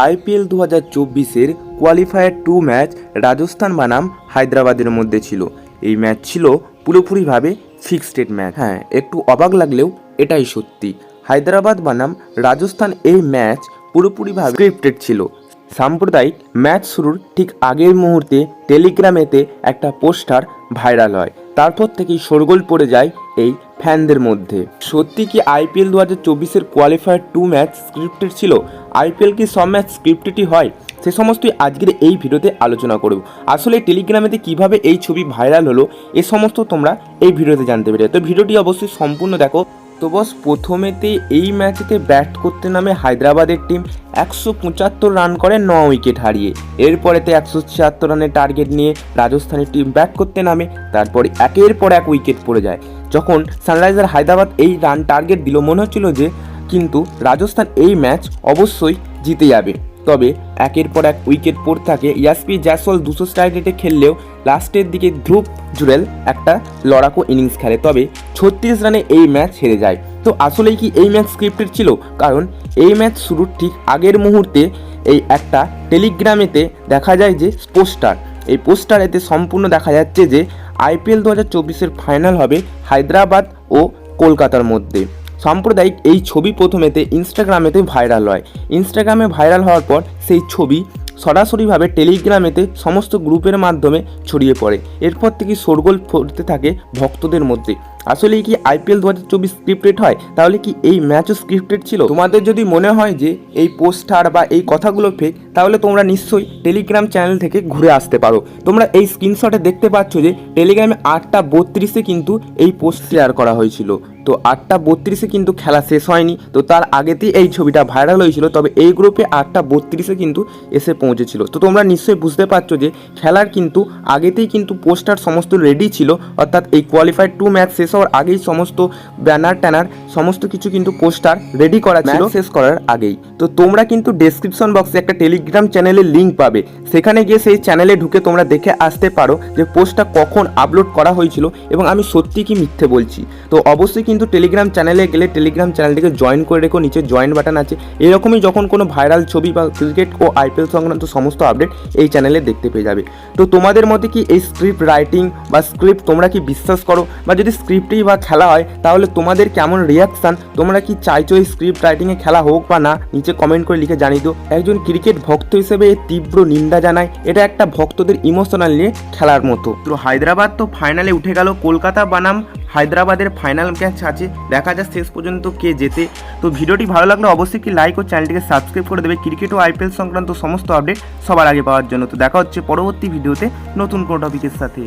IPL 2024-এর qualifier 2 match Rajasthan বনাম হায়দ্রাবাদের মধ্যে ছিল। এই ম্যাচ ছিল পুরোপুরিভাবে ফিক্সড ম্যাচ। হ্যাঁ, একটু অবাক লাগলেও এটাই সত্যি। হায়দ্রাবাদ বনাম রাজস্থান এই ম্যাচ পুরোপুরিভাবে স্ক্রিপ্টেড ছিল। সাম্প্রদায়িক ম্যাচ শুরুর ঠিক আগের মুহূর্তে টেলিগ্রামেতে একটা পোস্টার ভাইরাল হয়, তারপর থেকেই শোরগোল পড়ে যায় এই ফ্যানদের মধ্যে। সত্যি কি আইপিএল 2024-এর কোয়ালিফায়ার 2 ম্যাচ স্ক্রিপ্টেড ছিল? আইপিএল কি সব ম্যাচ স্ক্রিপ্টেডই হয়? সে সমস্তই আজকের এই ভিডিওতে আলোচনা করব। আসলে টেলিগ্রামেতে কিভাবে এই ছবি ভাইরাল হলো এ সমস্ত তোমরা এই ভিডিওতে জানতে পেরে। তো ভিডিওটি অবশ্যই সম্পূর্ণ দেখো। তো বস, প্রথমেতে এই ম্যাচেতে ব্যাট করতে নামে হায়দ্রাবাদের টিম 175 রান করে 9 উইকেট হারিয়ে। এরপরেতে 176 রানের টার্গেট নিয়ে রাজস্থানের টিম ব্যাট করতে নামে, তারপরে একের পর এক উইকেট পড়ে যায়। যখন সানরাইজার হায়দ্রাবাদ এই রান টার্গেট দিল, মনে হচ্ছিল যে কিন্তু রাজস্থান এই ম্যাচ অবশ্যই জিতে যাবে। তবে একের পর এক উইকেট পড়তে থাকে। ইয়াসপ্রীত জয়সওয়াল 200 স্ট্রাইক রেটে খেললেও লাস্টের দিকে ধ্রুব জুরেল একটা লড়াকু ইনিংস খেলে, তবে 36 রানে এই ম্যাচ হেরে যায়। তো আসলেই কি এই ম্যাচ স্ক্রিপ্টেড ছিল? কারণ এই ম্যাচ শুরুর ঠিক আগের মুহূর্তে এই একটা টেলিগ্রামেতে দেখা যায় যে পোস্টার, এই পোস্টারেতে সম্পূর্ণ দেখা যাচ্ছে যে আইপিএল 2024-এর ফাইনাল হবে হায়দ্রাবাদ ও কলকাতার মধ্যে। সাম্প্রদায়িক এই ছবি প্রথমেতে ইনস্টাগ্রামেতে ভাইরাল হয়। ইনস্টাগ্রামে ভাইরাল হওয়ার পর সেই ছবি সরাসরিভাবে টেলিগ্রামেতে সমস্ত গ্রুপের মাধ্যমে ছড়িয়ে পড়ে। এরপর থেকে শোরগোল পড়তে থাকে ভক্তদের মধ্যে। আসলে কি আইপিএল 2024 স্ক্রিপ্টেড হয়? তাহলে কি এই ম্যাচও স্ক্রিপ্টেড ছিল? তোমাদের যদি মনে হয় যে এই পোস্টার বা এই কথাগুলো ফেক, তাহলে তোমরা নিশ্চয়ই টেলিগ্রাম চ্যানেল থেকে ঘুরে আসতে পারো। তোমরা এই স্ক্রিনশটে দেখতে পাচ্ছ যে টেলিগ্রামে 8:32-এ কিন্তু এই পোস্ট শেয়ার করা হয়েছিল। তো 8:32-এ কিন্তু খেলা শেষ হয়নি, তো তার আগেতেই এই ছবিটা ভাইরাল হয়েছিল। তবে এই গ্রুপে 8:32-এ কিন্তু এসে পৌঁছেছিল। তো তোমরা নিশ্চয়ই বুঝতে পারছো যে খেলার কিন্তু আগেতেই কিন্তু পোস্টার সমস্ত রেডি ছিল, অর্থাৎ এই কোয়ালিফায়ার 2 ম্যাচ শেষ হওয়ার আগেই সমস্ত ব্যানার ট্যানার সমস্ত কিছু কিন্তু পোস্টার রেডি করা ছিল শেষ করার আগেই। তো তোমরা কিন্তু ডেসক্রিপশন বক্সে একটা টেলিগ্রাম চ্যানেলের লিঙ্ক পাবে, সেখানে গিয়ে সেই চ্যানেলে ঢুকে তোমরা দেখে আসতে পারো যে পোস্টটা কখন আপলোড করা হয়েছিল এবং আমি সত্যি কি মিথ্যে বলছি। তো অবশ্যই কিন্তু টেলিগ্রাম চ্যানেলে গেলে টেলিগ্রাম চ্যানেলটিকে জয়েন করে রেখো, নিচে জয়েন বাটন আছে। এরকমই যখন কোনো ভাইরাল ছবি বা ক্রিকেট ও আইপিএল সংক্রান্ত সমস্ত আপডেট এই চ্যানেলে দেখতে পেয়ে যাবে। তো তোমাদের মতে কি এই স্ক্রিপ্ট রাইটিং বা স্ক্রিপ্ট তোমরা কি বিশ্বাস করো? বা যদি স্ক্রিপ্টেই বা খেলা হয় তাহলে তোমাদের কেমন রিয়াকশান? তোমরা কি চাইছো এই স্ক্রিপ্ট রাইটিংয়ে খেলা হোক বা না? নিচে কমেন্ট করে লিখে জানিয়ে দিও। একজন ক্রিকেট ভক্ত হিসেবে এর তীব্র নিন্দা জানায়। এটা একটা ভক্তদের ইমোশনাল নিয়ে খেলার মতো। তো হায়দ্রাবাদ তো ফাইনালে উঠে গেল। কলকাতা বনাম হায়দ্রাবাদের ফাইনাল ম্যাচ আছে, দেখা যাক শেষ পর্যন্ত কে জেতে। তো ভিডিওটি ভালো লাগলে অবশ্যই কি লাইক ও চ্যানেলটিকে সাবস্ক্রাইব করে দেবে ক্রিকেট ও আইপিএল সংক্রান্ত সমস্ত আপডেট সবার আগে পাওয়ার জন্য। তো দেখা হচ্ছে পরবর্তী ভিডিওতে নতুন কোনো টপিকের সাথে।